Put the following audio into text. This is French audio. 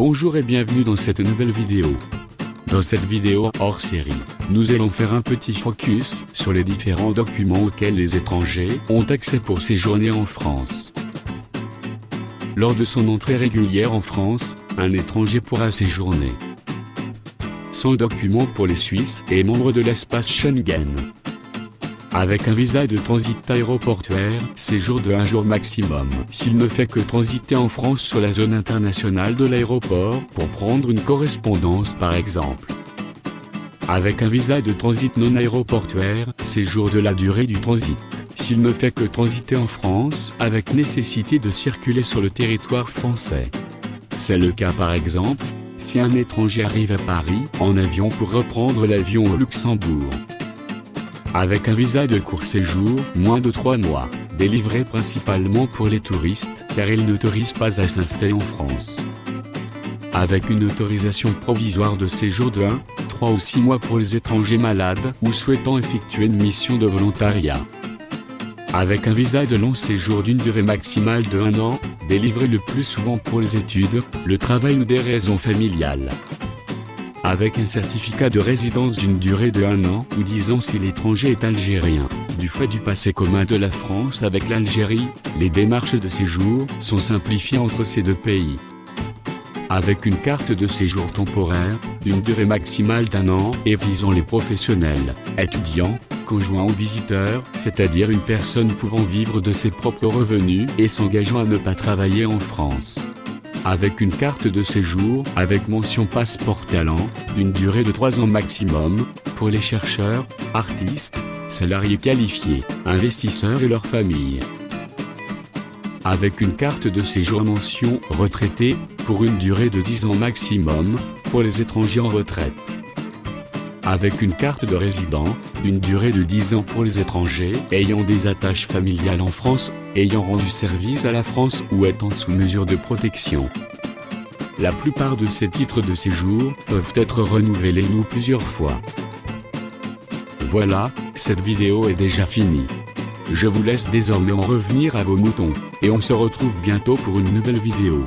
Bonjour et bienvenue dans cette nouvelle vidéo. Dans cette vidéo hors série, nous allons faire un petit focus sur les différents documents auxquels les étrangers ont accès pour séjourner en France. Lors de son entrée régulière en France, un étranger pourra séjourner sans document pour les Suisses et membres de l'espace Schengen. Avec un visa de transit aéroportuaire, séjour de 1 jour maximum, s'il ne fait que transiter en France sur la zone internationale de l'aéroport pour prendre une correspondance par exemple. Avec un visa de transit non aéroportuaire, séjour de la durée du transit, s'il ne fait que transiter en France, avec nécessité de circuler sur le territoire français. C'est le cas par exemple, si un étranger arrive à Paris en avion pour reprendre l'avion au Luxembourg. Avec un visa de court séjour, moins de 3 mois, délivré principalement pour les touristes, car ils n'autorisent pas à s'installer en France. Avec une autorisation provisoire de séjour de 1, 3 ou 6 mois pour les étrangers malades ou souhaitant effectuer une mission de volontariat. Avec un visa de long séjour d'une durée maximale de 1 an, délivré le plus souvent pour les études, le travail ou des raisons familiales. Avec un certificat de résidence d'une durée de 1 an ou 10 ans si l'étranger est algérien. Du fait du passé commun de la France avec l'Algérie, les démarches de séjour sont simplifiées entre ces deux pays. Avec une carte de séjour temporaire, d'une durée maximale d'1 an et visant les professionnels, étudiants, conjoints ou visiteurs, c'est-à-dire une personne pouvant vivre de ses propres revenus et s'engageant à ne pas travailler en France. Avec une carte de séjour, avec mention passeport talent, d'une durée de 3 ans maximum, pour les chercheurs, artistes, salariés qualifiés, investisseurs et leurs familles. Avec une carte de séjour mention retraité, pour une durée de 10 ans maximum, pour les étrangers en retraite. Avec une carte de résident, d'une durée de 10 ans pour les étrangers ayant des attaches familiales en France, ayant rendu service à la France ou étant sous mesure de protection. La plupart de ces titres de séjour peuvent être renouvelés ou plusieurs fois. Voilà, cette vidéo est déjà finie. Je vous laisse désormais en revenir à vos moutons, et on se retrouve bientôt pour une nouvelle vidéo.